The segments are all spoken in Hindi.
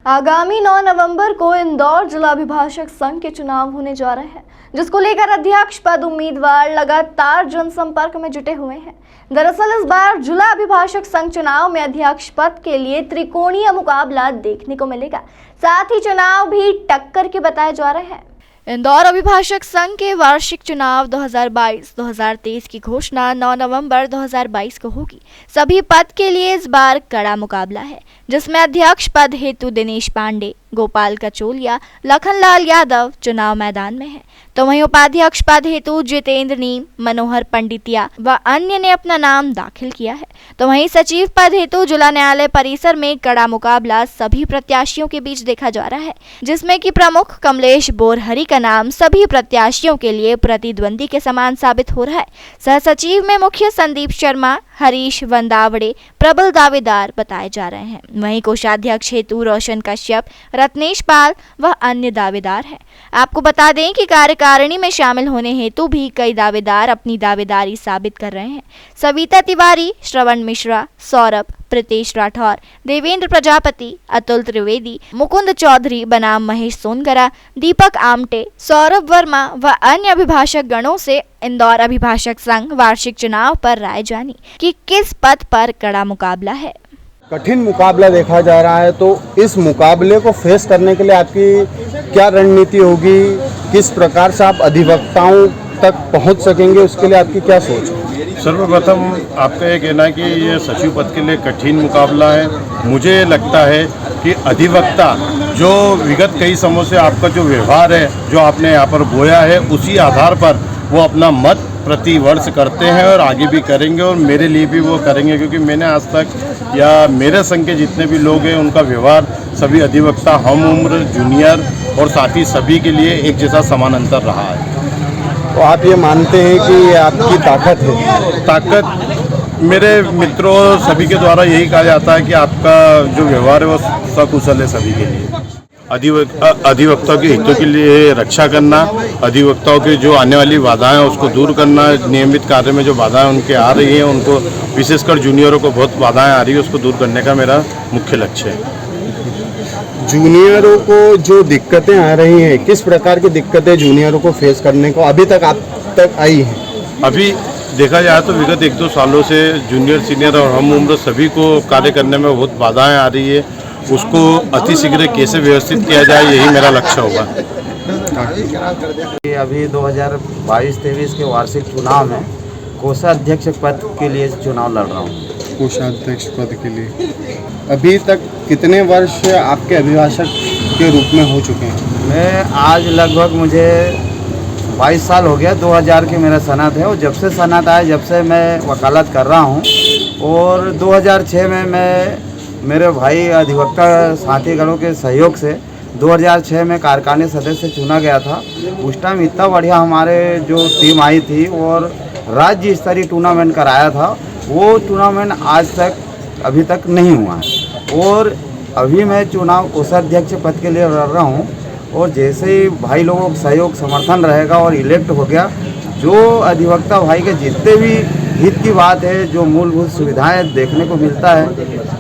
आगामी 9 नवंबर को इंदौर जिला अभिभाषक संघ के चुनाव होने जा रहे हैं, जिसको लेकर अध्यक्ष पद उम्मीदवार लगातार जनसंपर्क में जुटे हुए हैं। दरअसल इस बार जिला अभिभाषक संघ चुनाव में अध्यक्ष पद के लिए त्रिकोणीय मुकाबला देखने को मिलेगा। साथ ही चुनाव भी टक्कर के बताए जा रहे हैं। इंदौर अभिभाषक संघ के वार्षिक चुनाव 2022-2023 की घोषणा 9 नवंबर 2022 को होगी। सभी पद के लिए इस बार कड़ा मुकाबला है, जिसमें अध्यक्ष पद हेतु दिनेश पांडे, गोपाल कचोलिया, लखनलाल यादव चुनाव मैदान में है, तो वहीं उपाध्यक्ष पद हेतु जितेंद्र नीम, मनोहर पंडितिया व अन्य ने अपना नाम दाखिल किया है। तो वहीं सचिव पद हेतु जिला न्यायालय परिसर में कड़ा मुकाबला सभी प्रत्याशियों के बीच देखा जा रहा है, जिसमें कि प्रमुख कमलेश बोरहरी का नाम सभी प्रत्याशियों के लिए प्रतिद्वंदी के समान साबित हो रहा है। सह सचिव में मुख्य संदीप शर्मा, हरीश वंदावड़े प्रबल दावेदार बताए जा रहे हैं। वहीं कोषाध्यक्ष हेतु रोशन कश्यप, रत्नेश पाल व अन्य दावेदार हैं। आपको बता दें कि कार्यकारिणी में शामिल होने हेतु भी कई दावेदार अपनी दावेदारी साबित कर रहे हैं। सविता तिवारी, श्रवण मिश्रा, सौरभ, प्रीतेश राठौर, देवेंद्र प्रजापति, अतुल त्रिवेदी, मुकुंद चौधरी बनाम महेश सोनगरा, दीपक आमटे, सौरभ वर्मा व अन्य अभिभाषक गणों से इंदौर अभिभाषक संघ वार्षिक चुनाव पर राय जानी कि किस पद पर कड़ा मुकाबला है। कठिन मुकाबला देखा जा रहा है, तो इस मुकाबले को फेस करने के लिए आपकी क्या रणनीति होगी? किस प्रकार से आप अधिवक्ताओं तक पहुंच सकेंगे, उसके लिए आपकी क्या सोच है? सर्वप्रथम आपका ये कहना है कि ये सचिव पद के लिए कठिन मुकाबला है। मुझे लगता है कि अधिवक्ता जो विगत कई समयों से आपका जो व्यवहार है, जो आपने यहाँ पर बोया है, उसी आधार पर वो अपना मत प्रति वर्ष करते हैं और आगे भी करेंगे, और मेरे लिए भी वो करेंगे, क्योंकि मैंने आज तक या मेरे संघ के जितने भी लोग हैं उनका व्यवहार सभी अधिवक्ता हम उम्र, जूनियर और साथ ही सभी के लिए एक जैसा समान अंतर रहा है। तो आप ये मानते हैं कि ये आपकी ताकत है? ताकत मेरे मित्रों सभी के द्वारा यही कहा जाता है कि आपका जो व्यवहार है वो सकुशल है सभी के लिए। अधिवक्ताओं के हितों के लिए रक्षा करना, अधिवक्ताओं की जो आने वाली बाधाएं हैं उसको दूर करना, नियमित कार्य में जो बाधाएं उनके आ रही हैं, उनको विशेषकर जूनियरों को बहुत बाधाएं आ रही है, उसको दूर करने का मेरा मुख्य लक्ष्य है। जूनियरों को जो दिक्कतें आ रही हैं, किस प्रकार की दिक्कतें जूनियरों को फेस करने को अभी तक आप तक आई हैं? अभी देखा जाए तो विगत 1-2 सालों से जूनियर, सीनियर और हम उम्र सभी को कार्य करने में बहुत बाधाएं आ रही है। उसको अतिशीघ्र कैसे व्यवस्थित किया जाए, यही मेरा लक्ष्य होगा। अभी 2022-23 के वार्षिक चुनाव में कोषाध्यक्ष पद के लिए चुनाव लड़ रहा हूँ। कोषाध्यक्ष पद के लिए अभी तक कितने वर्ष आपके अभिभाषक के रूप में हो चुके हैं? मैं आज लगभग मुझे 22 साल हो गया। 2000 की मेरा सनद है, और जब से सनद आया जब से मैं वकालत कर रहा हूँ। और 2006 में मैं मेरे भाई अधिवक्ता साथीगणों के सहयोग से 2006 में कार्यकारिणी सदस्य चुना गया था। उस टाइम इतना बढ़िया हमारे जो टीम आई थी और राज्य स्तरीय टूर्नामेंट कराया था। वो टूर्नामेंट आज तक अभी तक नहीं हुआ है, और अभी मैं चुनाव कोषाध्यक्ष पद के लिए लड़ रहा हूँ। और जैसे ही भाई लोगों का सहयोग समर्थन रहेगा और इलेक्ट हो गया, जो अधिवक्ता भाई के जितने भी हित की बात है, जो मूलभूत सुविधाएं देखने को मिलता है,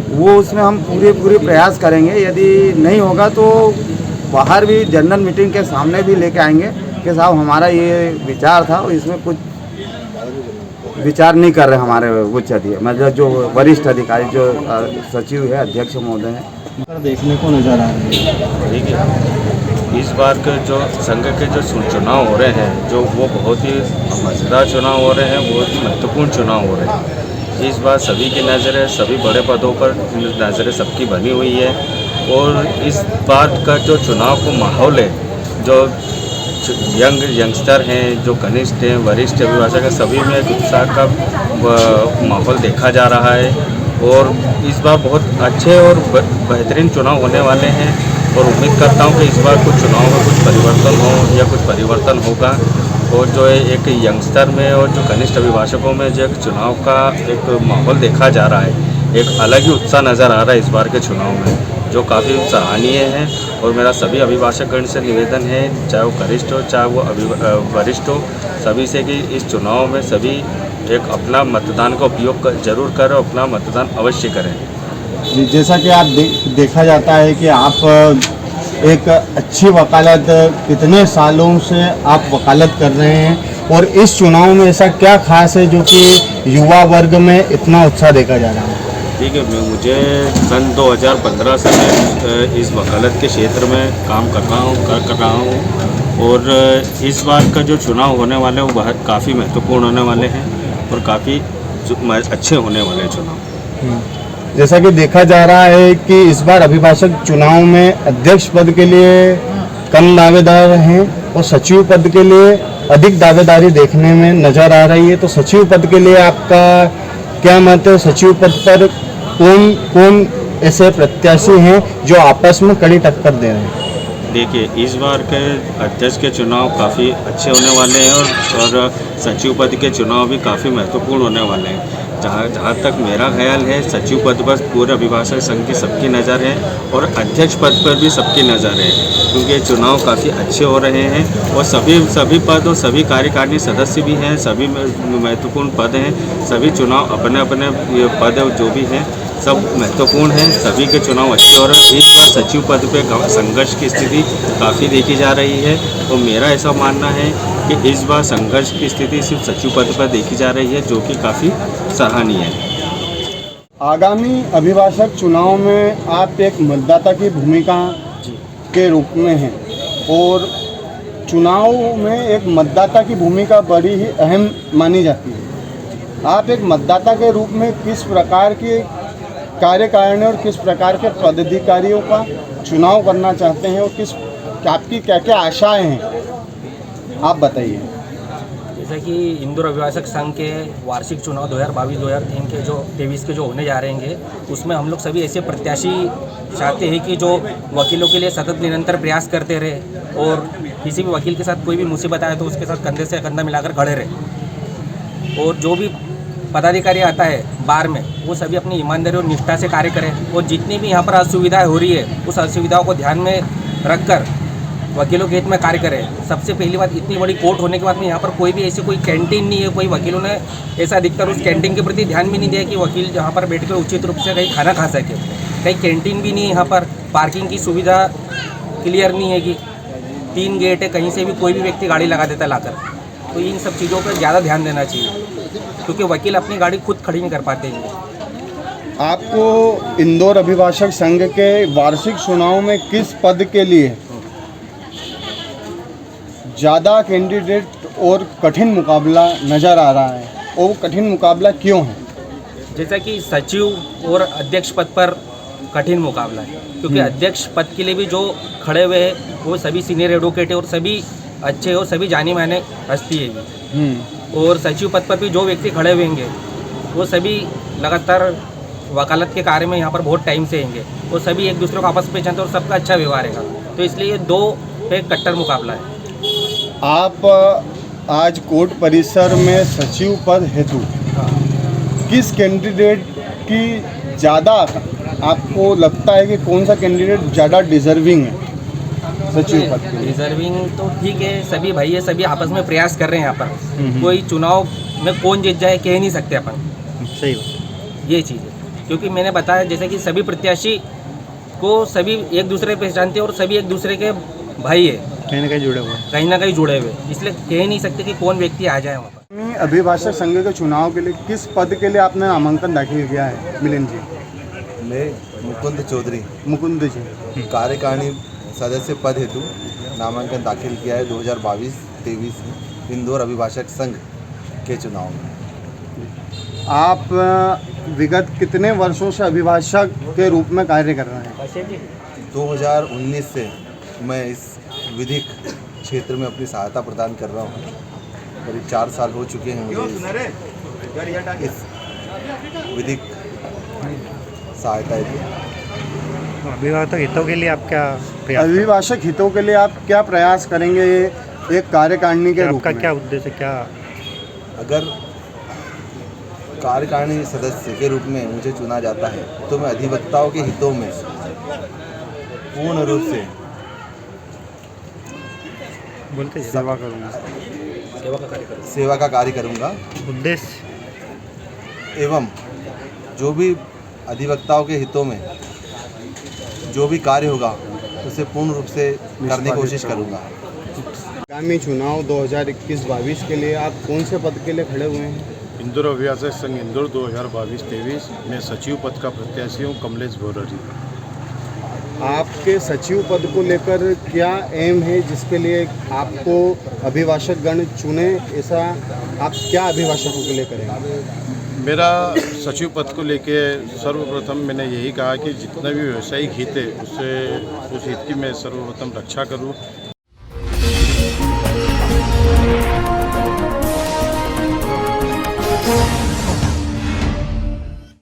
वो उसमें हम पूरे प्रयास करेंगे। यदि नहीं होगा तो बाहर भी जनरल मीटिंग के सामने भी लेके आएंगे कि साहब हमारा ये विचार था और इसमें कुछ विचार नहीं कर रहे हमारे उच्च अधिकारी, मतलब जो वरिष्ठ अधिकारी, जो सचिव है, अध्यक्ष महोदय हैं, देखने को नजर आ रहे हैं। ठीक है, इस बार के जो संघ के जो चुनाव हो रहे हैं, जो वो बहुत ही मज़ेदार चुनाव हो रहे हैं, बहुत ही महत्वपूर्ण चुनाव हो रहे हैं। इस बार सभी की नज़रें सभी बड़े पदों पर नज़रें सबकी बनी हुई है। और इस बार का जो चुनाव का माहौल है, जो यंगस्टर हैं, जो कनिष्ठ हैं, वरिष्ठ अभिभाषक हैं, सभी में एक उत्साह का माहौल देखा जा रहा है। और इस बार बहुत अच्छे और बेहतरीन चुनाव होने वाले हैं, और उम्मीद करता हूं कि इस बार कुछ चुनाव में कुछ परिवर्तन हो या कुछ परिवर्तन होगा। और जो है एक यंगस्टर में और जो कनिष्ठ अभिभाषकों में जो एक चुनाव का एक माहौल देखा जा रहा है, एक अलग ही उत्साह नज़र आ रहा है इस बार के चुनाव में, जो काफ़ी सराहनीय है। और मेरा सभी अभिभाषकगण से निवेदन है, चाहे वो कनिष्ठ हो चाहे वो वरिष्ठ हो, सभी से कि इस चुनाव में सभी एक अपना मतदान का उपयोग जरूर करें, अपना मतदान अवश्य करें। जी, जैसा कि आप देखा जाता है कि आप एक अच्छी वकालत कितने सालों से आप वकालत कर रहे हैं और इस चुनाव में ऐसा क्या खास है जो कि युवा वर्ग में इतना उत्साह देखा जा रहा है? ठीक है, मुझे सन 2015 से मैं इस वकालत के क्षेत्र में काम कर रहा हूँ और इस बार का जो चुनाव होने वाले हैं वो बहुत काफ़ी महत्वपूर्ण होने वाले हैं और काफ़ी अच्छे होने वाले हैं चुनाव। जैसा कि देखा जा रहा है कि इस बार अभिभाषक चुनाव में अध्यक्ष पद के लिए कम दावेदार हैं और सचिव पद के लिए अधिक दावेदारी देखने में नजर आ रही है। तो सचिव पद के लिए आपका क्या मत है? सचिव पद पर कौन कौन ऐसे प्रत्याशी हैं जो आपस में कड़ी टक्कर दे रहे हैं? देखिए, इस बार के अध्यक्ष के चुनाव काफ़ी अच्छे होने वाले हैं और सचिव पद के चुनाव भी काफ़ी महत्वपूर्ण होने वाले हैं। जहाँ तक मेरा ख्याल है, सचिव पद पर पूरे अभिभाषक संघ की सबकी नज़र है और अध्यक्ष पद पर भी सबकी नज़र है, क्योंकि ये चुनाव काफ़ी अच्छे हो रहे हैं और सभी पद और सभी कार्यकारिणी सदस्य भी हैं, सभी महत्वपूर्ण पद हैं। सभी चुनाव अपने अपने पद जो भी हैं सब महत्वपूर्ण हैं, सभी के चुनाव अच्छे हो रहे हैं। इस बार सचिव पद पे संघर्ष की स्थिति काफ़ी देखी जा रही है और मेरा ऐसा मानना है कि इस बार संघर्ष की स्थिति सिर्फ सचिव पद पर देखी जा रही है, जो कि काफ़ी सराहनीय है। आगामी अभिभाषक चुनाव में आप एक मतदाता की भूमिका के रूप में हैं और चुनाव में एक मतदाता की भूमिका बड़ी ही अहम मानी जाती है। आप एक मतदाता के रूप में किस प्रकार की कार्यकारिणी और किस प्रकार के पदाधिकारियों का चुनाव करना चाहते हैं और आपकी क्या क्या आशाएं हैं, आप बताइए। जैसा कि इंदौर अभिभाषक संघ के वार्षिक चुनाव 2022-2023 के जो 23 के जो होने जा रहे हैं, उसमें हम लोग सभी ऐसे प्रत्याशी चाहते हैं कि जो वकीलों के लिए सतत निरंतर प्रयास करते रहे और किसी भी वकील के साथ कोई भी मुसीबत आए तो उसके साथ कंधे से कंधा मिलाकर खड़े रहे और जो भी पदाधिकारी आता है बार में वो सभी अपनी ईमानदारी और निष्ठा से कार्य करें और जितनी भी यहाँ पर असुविधाएं हो रही है उस असुविधाओं को ध्यान में रखकर वकीलों के हित में कार्य करें। सबसे पहली बात, इतनी बड़ी कोर्ट होने के बाद में यहाँ पर कोई भी ऐसी कोई कैंटीन नहीं है, कोई वकीलों ने ऐसा अधिकतर उस कैंटीन के प्रति ध्यान भी नहीं दिया कि वकील जहाँ पर बैठकर उचित रूप से कहीं खाना खा सके। कहीं कैंटीन भी नहीं है, यहाँ पर पार्किंग की सुविधा क्लियर नहीं है कि 3 गेट है, कहीं से भी कोई भी व्यक्ति गाड़ी लगा देता लाकर। तो इन सब चीज़ों पर ज़्यादा ध्यान देना चाहिए क्योंकि वकील अपनी गाड़ी खुद खड़ी नहीं कर पाते हैं। आपको इंदौर अभिभाषक संघ के वार्षिक चुनाव में किस पद के लिए ज़्यादा कैंडिडेट और कठिन मुकाबला नज़र आ रहा है और वो कठिन मुकाबला क्यों है? जैसा कि सचिव और अध्यक्ष पद पर कठिन मुकाबला है क्योंकि अध्यक्ष पद के लिए भी जो खड़े हुए हैं वो सभी सीनियर एडवोकेट है और सभी अच्छे और सभी जानी माने हस्ती है और सचिव पद पर भी जो व्यक्ति खड़े हुए होंगे वो सभी लगातार वकालत के कार्य में यहाँ पर बहुत टाइम से होंगे और सभी एक दूसरे को आपस में जानते और सबका अच्छा व्यवहार है। तो इसलिए ये 2 पे कट्टर मुकाबला है। आप आज कोर्ट परिसर में सचिव पद हेतु किस कैंडिडेट की ज़्यादा आपको लगता है कि कौन सा कैंडिडेट ज़्यादा डिजर्विंग है सचिव पद के लिए? डिजर्विंग तो ठीक है, सभी भाई है, सभी आपस में प्रयास कर रहे हैं। यहाँ पर कोई चुनाव में कौन जीत जाए कह नहीं सकते अपन। सही, ये चीज़ है क्योंकि मैंने बताया जैसे कि सभी प्रत्याशी को सभी एक दूसरे पहचानते हैं और सभी एक दूसरे के भाई है, कहीं ना कहीं जुड़े हुए, इसलिए कह नहीं सकते कि कौन व्यक्ति आ जाए वहाँ पर। अभिभाषक संघ के चुनाव के लिए किस पद के लिए आपने नामांकन दाखिल किया है मिलिंद जी? मैं मुकुंद चौधरी मुकुंद जी कार्यकारिणी सदस्य पद हेतु नामांकन दाखिल किया है 2022-23 में इंदौर अभिभाषक संघ के चुनाव में। आप विगत कितने वर्षों से अभिभाषक के रूप में कार्य कर रहे हैं? 2019 से मैं इस विधिक क्षेत्र में अपनी सहायता प्रदान कर रहा हूँ। करीब 4 साल हो चुके हैं मुझे इस विधिक सहायता हेतु। अभिभाषक हितों के लिए आप क्या प्रयास अभिभाषक हितों के लिए आप क्या प्रयास करेंगे एक कार्यकारिणी के रूप आपका में? क्या उद्देश्य, क्या अगर कार्यकारिणी सदस्य के रूप में मुझे चुना जाता है तो मैं अधिवक्ताओं के हितों में पूर्ण रूप से बोलते हैं? सेवा करूँगा, सेवा का कार्य करूँगा उद्देश्य एवं जो भी अधिवक्ताओं के हितों में जो भी कार्य होगा उसे पूर्ण रूप से करने की कोशिश करूँगा। आगामी चुनाव 2021-22 के लिए आप कौन से पद के लिए खड़े हुए हैं? इंदौर अभिभाषक संघ इंदौर 2022-23 में सचिव पद का प्रत्याशी हूँ, कमलेश भोररी। आपके सचिव पद को लेकर क्या एम है जिसके लिए आपको अभिभाषक गण चुने, ऐसा आप क्या अभिभाषकों के लिए करेंगे? मेरा सचिव पद को लेके सर्वप्रथम मैंने यही कहा कि जितना भी व्यावसायिक हित है उससे उस हित की मैं सर्वप्रथम रक्षा करूं।